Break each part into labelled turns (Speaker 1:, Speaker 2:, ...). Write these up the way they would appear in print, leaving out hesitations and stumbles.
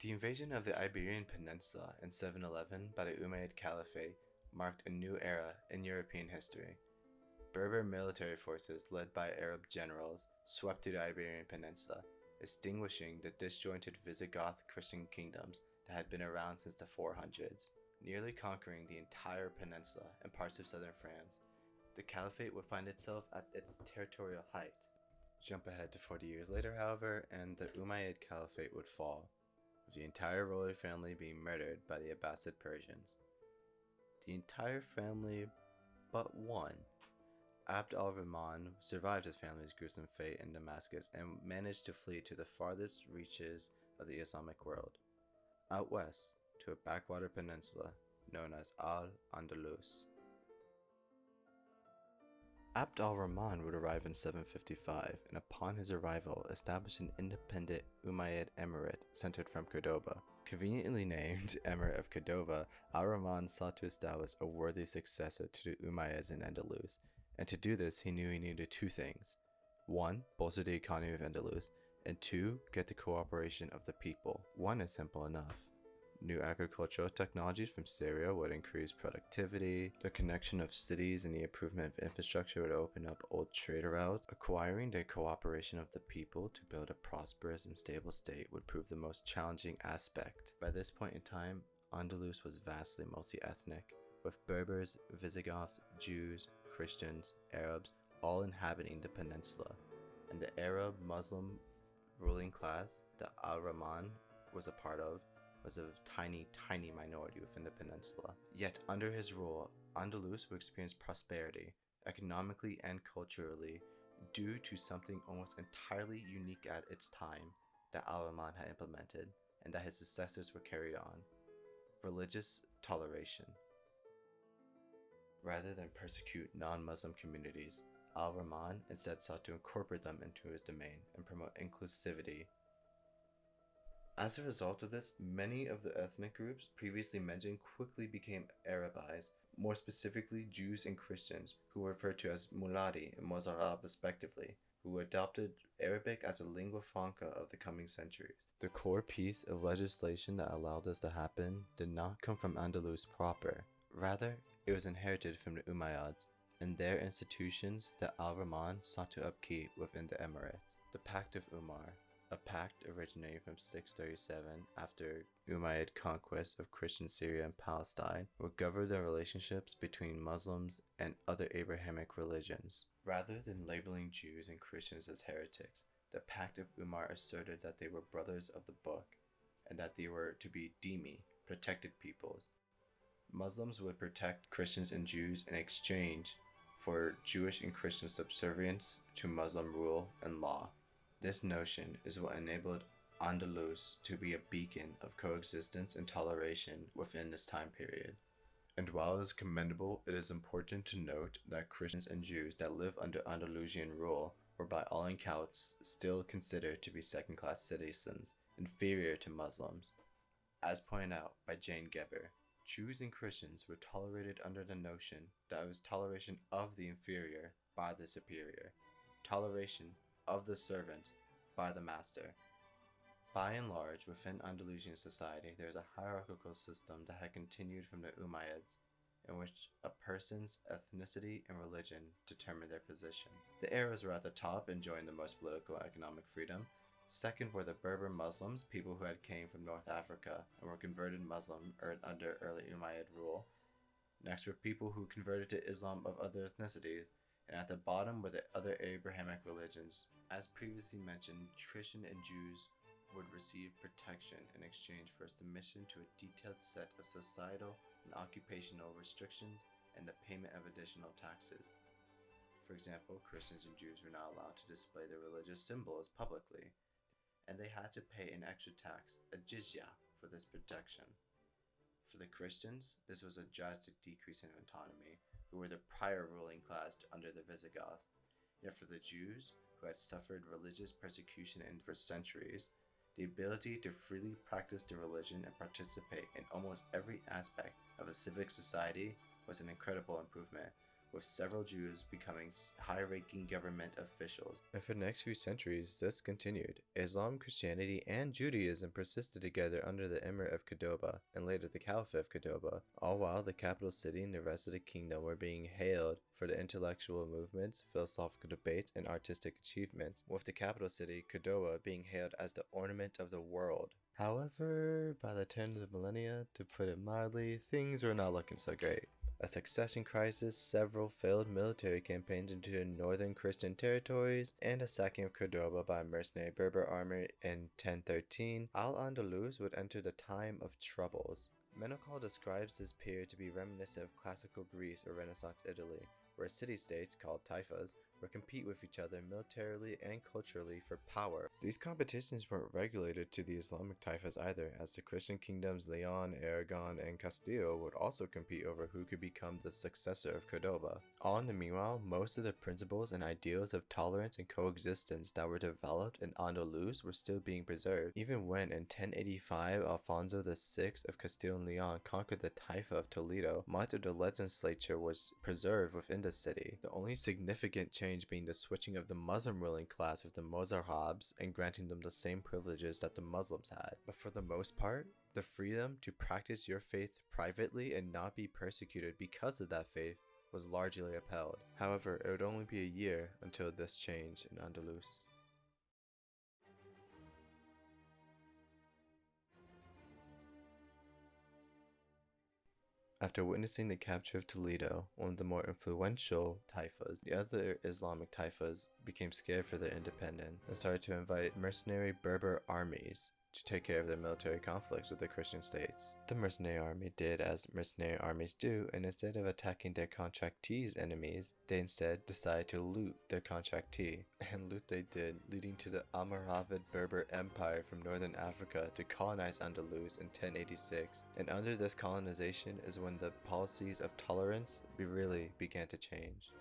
Speaker 1: The invasion of the Iberian Peninsula in 711 by the Umayyad Caliphate marked a new era in European history. Berber military forces led by Arab generals swept through the Iberian Peninsula, extinguishing the disjointed Visigoth Christian kingdoms that had been around since the 400s. Nearly conquering the entire peninsula and parts of southern France, the Caliphate would find itself at its territorial height. Jump ahead to 40 years later, however, and the Umayyad Caliphate would fall, with the entire royal family being murdered by the Abbasid Persians. The entire family but one. Abd al-Rahman survived his family's gruesome fate in Damascus and managed to flee to the farthest reaches of the Islamic world, out west to a backwater peninsula known as Al-Andalus. Abd al-Rahman would arrive in 755 and upon his arrival establish an independent Umayyad emirate centered from Cordoba. Conveniently named Emirate of Cordoba, al-Rahman sought to establish a worthy successor to the Umayyads in Andalus, and to do this he knew he needed two things. One, bolster the economy of Andalus, and two, get the cooperation of the people. One is simple enough. New agricultural technologies from Syria would increase productivity, the connection of cities and the improvement of infrastructure would open up old trade routes. Acquiring the cooperation of the people to build a prosperous and stable state would prove the most challenging aspect. By this point in time, Andalus was vastly multi-ethnic, with Berbers, Visigoths, Jews, Christians, Arabs, all inhabiting the peninsula, and the Arab-Muslim ruling class that al-Rahman was a part of was a tiny minority within the peninsula. Yet under his rule, Andalus would experience prosperity, economically and culturally, due to something almost entirely unique at its time that al-Rahman had implemented, and that his successors were carried on: religious toleration. Rather than persecute non-Muslim communities, al-Rahman instead sought to incorporate them into his domain and promote inclusivity. As a result of this, many of the ethnic groups previously mentioned quickly became Arabized, more specifically Jews and Christians, who were referred to as Muladi and Mozarab respectively, who adopted Arabic as a lingua franca of the coming centuries. The core piece of legislation that allowed this to happen did not come from Andalus proper. Rather, it was inherited from the Umayyads and their institutions that al-Rahman sought to upkeep within the Emirates. The Pact of Umar, a pact originating from 637 after Umayyad conquest of Christian Syria and Palestine, would govern the relationships between Muslims and other Abrahamic religions. Rather than labeling Jews and Christians as heretics, the Pact of Umar asserted that they were brothers of the book, and that they were to be dhimmi, protected peoples. Muslims would protect Christians and Jews in exchange for Jewish and Christian subservience to Muslim rule and law. This notion is what enabled Andalus to be a beacon of coexistence and toleration within this time period. And while it is commendable, it is important to note that Christians and Jews that live under Andalusian rule were by all accounts still considered to be second-class citizens, inferior to Muslims. As pointed out by Jane Geber, Jews and Christians were tolerated under the notion that it was toleration of the inferior by the superior, toleration of the servant by the master. By and large, within Andalusian society, there is a hierarchical system that had continued from the Umayyads, in which a person's ethnicity and religion determined their position. The Arabs were at the top, enjoying the most political and economic freedom. Second were the Berber Muslims, people who had came from North Africa and were converted Muslim under early Umayyad rule. Next were people who converted to Islam of other ethnicities, and at the bottom were the other Abrahamic religions. As previously mentioned, Christian and Jews would receive protection in exchange for submission to a detailed set of societal and occupational restrictions and the payment of additional taxes. For example, Christians and Jews were not allowed to display their religious symbols publicly, and they had to pay an extra tax, a jizya, for this protection. For the Christians, this was a drastic decrease in autonomy, who were the prior ruling class under the Visigoths. Yet for the Jews, who had suffered religious persecution for centuries, the ability to freely practice their religion and participate in almost every aspect of a civic society was an incredible improvement, with several Jews becoming high-ranking government officials. And for the next few centuries, this continued. Islam, Christianity, and Judaism persisted together under the Emir of Cordoba, and later the Caliphate of Cordoba, all while the capital city and the rest of the kingdom were being hailed for the intellectual movements, philosophical debates, and artistic achievements, with the capital city, Cordoba, being hailed as the ornament of the world. However, by the turn of the millennia, to put it mildly, things were not looking so great. A succession crisis, several failed military campaigns into the northern Christian territories, and a sacking of Cordoba by a mercenary Berber army in 1013, Al-Andalus would enter the time of troubles. Menokal describes this period to be reminiscent of classical Greece or Renaissance Italy, where city-states, called taifas, would compete with each other militarily and culturally for power. These competitions weren't regulated to the Islamic taifas either, as the Christian kingdoms Leon, Aragon, and Castile would also compete over who could become the successor of Cordoba. All in the meanwhile, most of the principles and ideals of tolerance and coexistence that were developed in Andalus were still being preserved, even when in 1085 Alfonso VI of Castile and Leon conquered the Taifa of Toledo. Much of the legislature was preserved within the city, the only significant change being the switching of the Muslim ruling class with the Mozarabs and granting them the same privileges that the Muslims had. But for the most part, the freedom to practice your faith privately and not be persecuted because of that faith was largely upheld. However, it would only be a year until this changed in Andalus. After witnessing the capture of Toledo, one of the more influential taifas, the other Islamic taifas became scared for their independence and started to invite mercenary Berber armies to take care of their military conflicts with the Christian states. The mercenary army did as mercenary armies do, and instead of attacking their contractees' enemies, they instead decided to loot their contractee. And loot they did, leading to the Almoravid Berber Empire from northern Africa to colonize Andalus in 1086. And under this colonization is when the policies of tolerance really began to change.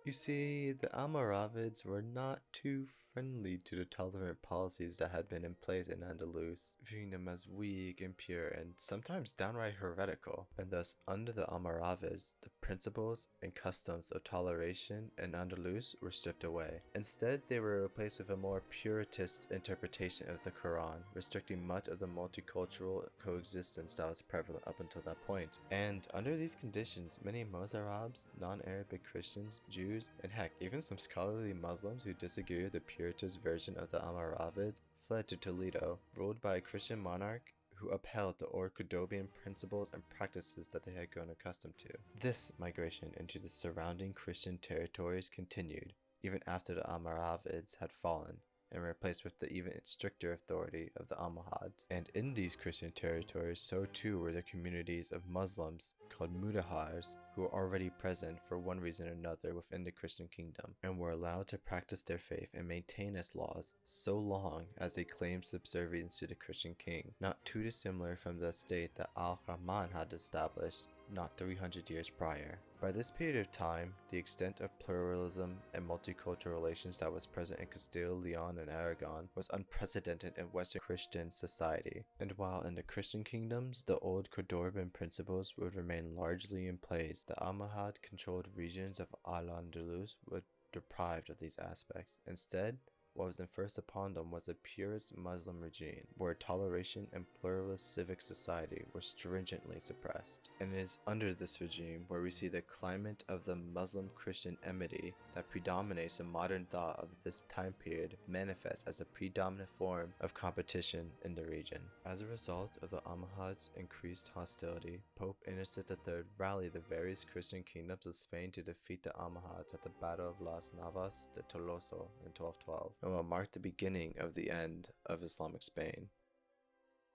Speaker 1: You see, the Almoravids were not too friendly to the tolerant policies that had been in place in Andalus, viewing them as weak, impure, and sometimes downright heretical. And thus, under the Almoravids, the principles and customs of toleration in Andalus were stripped away. Instead, they were replaced with a more puritist interpretation of the Quran, restricting much of the multicultural coexistence that was prevalent up until that point. And under these conditions, many Mozarabs, non-Arabic Christians, Jews, and heck, even some scholarly Muslims who disagreed with the Puritist version of the Almoravids fled to Toledo, ruled by a Christian monarch who upheld the old Cordobian principles and practices that they had grown accustomed to. This migration into the surrounding Christian territories continued, even after the Almoravids had fallen, and replaced with the even stricter authority of the Almohads. And in these Christian territories, so too were the communities of Muslims called Mudahars, who were already present for one reason or another within the Christian kingdom, and were allowed to practice their faith and maintain its laws so long as they claimed subservience to the Christian king, not too dissimilar from the state that Al-Rahman had established not 300 years prior. By this period of time, the extent of pluralism and multicultural relations that was present in Castile, Leon, and Aragon was unprecedented in Western Christian society. And while in the Christian kingdoms, the old Cordoban principles would remain largely in place, the Almohad-controlled regions of Al-Andalus were deprived of these aspects. Instead, what was enforced upon them was a purist Muslim regime, where toleration and pluralist civic society were stringently suppressed. And it is under this regime where we see the climate of the Muslim-Christian enmity that predominates in modern thought of this time period manifest as a predominant form of competition in the region. As a result of the Almohads' increased hostility, Pope Innocent III rallied the various Christian kingdoms of Spain to defeat the Almohads at the Battle of Las Navas de Tolosa in 1212. And will mark the beginning of the end of Islamic Spain.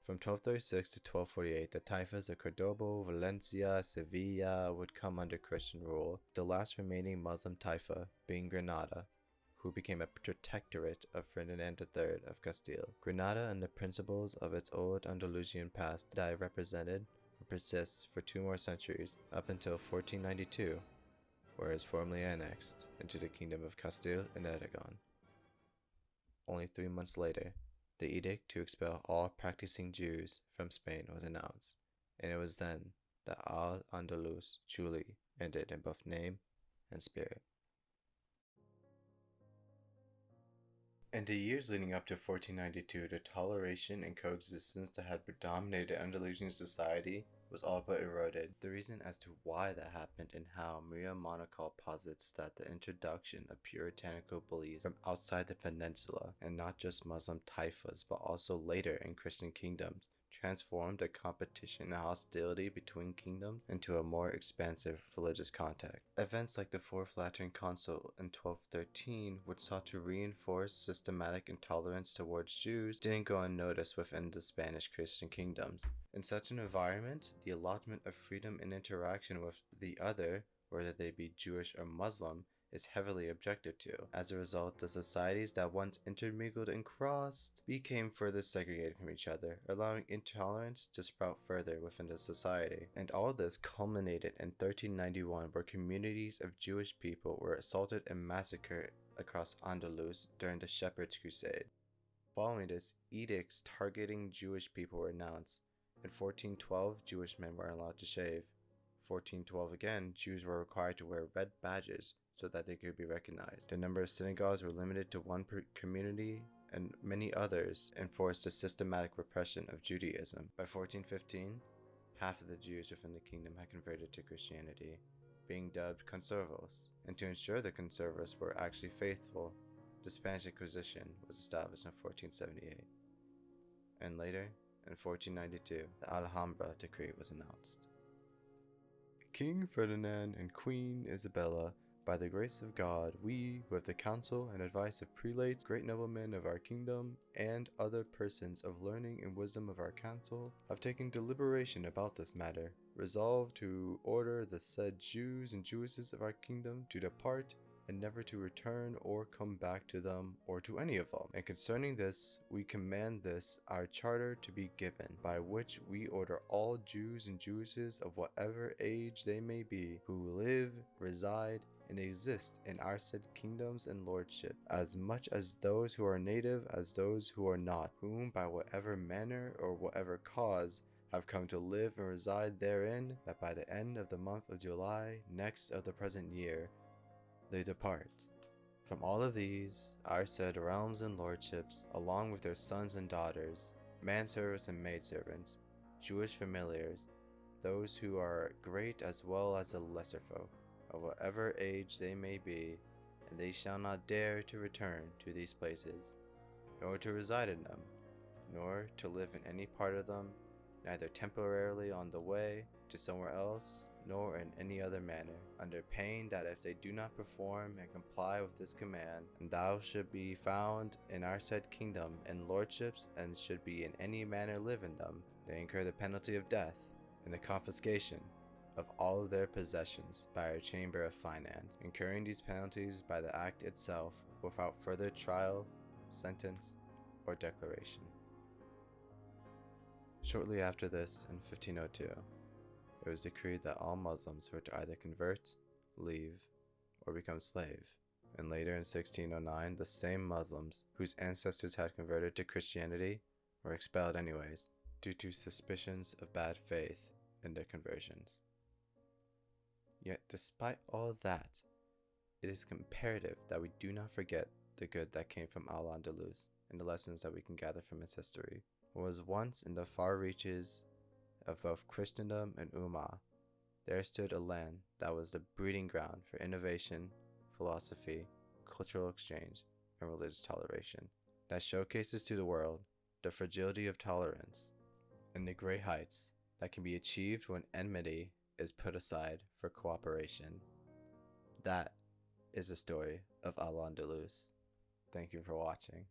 Speaker 1: From 1236 to 1248, the taifas of Cordoba, Valencia, Sevilla would come under Christian rule, the last remaining Muslim taifa being Granada, who became a protectorate of Ferdinand III of Castile. Granada and the principles of its old Andalusian past that it represented would persist for 2 more centuries, up until 1492, where it was formally annexed into the Kingdom of Castile and Aragon. Only 3 months later, the edict to expel all practicing Jews from Spain was announced, and it was then that Al-Andalus truly ended in both name and spirit. In the years leading up to 1492, the toleration and coexistence that had predominated Andalusian society was all but eroded. The reason as to why that happened and how Maria Monacal posits that the introduction of puritanical beliefs from outside the peninsula, and not just Muslim taifas but also later in Christian kingdoms, transformed the competition and hostility between kingdoms into a more expansive religious context. Events like the Fourth Lateran Council in 1213, which sought to reinforce systematic intolerance towards Jews, didn't go unnoticed within the Spanish Christian kingdoms. In such an environment, the allotment of freedom in interaction with the other, whether they be Jewish or Muslim, is heavily objected to. As a result, the societies that once intermingled and crossed became further segregated from each other, allowing intolerance to sprout further within the society. And all this culminated in 1391, where communities of Jewish people were assaulted and massacred across Andalus during the Shepherd's Crusade. Following this, edicts targeting Jewish people were announced. In 1412, Jewish men were allowed to shave. 1412 again, Jews were required to wear red badges so that they could be recognized. The number of synagogues were limited to one per community, and many others enforced a systematic repression of Judaism. By 1415, half of the Jews within the kingdom had converted to Christianity, being dubbed conservos. And to ensure the conservos were actually faithful, the Spanish Inquisition was established in 1478. And later, in 1492, the Alhambra Decree was announced. King Ferdinand and Queen Isabella, by the grace of God, we, with the counsel and advice of prelates, great noblemen of our kingdom, and other persons of learning and wisdom of our council, have taken deliberation about this matter, resolved to order the said Jews and Jewesses of our kingdom to depart, and never to return or come back to them, or to any of them. And concerning this, we command this our charter to be given, by which we order all Jews and Jewesses of whatever age they may be, who live, reside, and exist in our said kingdoms and lordship, as much as those who are native as those who are not, whom by whatever manner or whatever cause have come to live and reside therein, that by the end of the month of July next of the present year, they depart. From all of these, our said realms and lordships, along with their sons and daughters, manservants and maidservants, Jewish familiars, those who are great as well as the lesser folk, of whatever age they may be, and they shall not dare to return to these places, nor to reside in them, nor to live in any part of them, neither temporarily on the way to somewhere else, nor in any other manner, under pain that if they do not perform and comply with this command, and thou should be found in our said kingdom and lordships, and should be in any manner live in them, they incur the penalty of death, and the confiscation of all of their possessions by our Chamber of Finance, incurring these penalties by the act itself, without further trial, sentence, or declaration. Shortly after this, in 1502, it was decreed that all Muslims were to either convert, leave, or become slave. And later in 1609, the same Muslims whose ancestors had converted to Christianity were expelled anyways, due to suspicions of bad faith in their conversions. Yet despite all that, it is imperative that we do not forget the good that came from Al-Andalus and the lessons that we can gather from its history. It was once in the far reaches of both Christendom and Ummah, there stood a land that was the breeding ground for innovation, philosophy, cultural exchange, and religious toleration, that showcases to the world the fragility of tolerance and the great heights that can be achieved when enmity is put aside for cooperation. That is the story of Al-Andalus. Thank you for watching.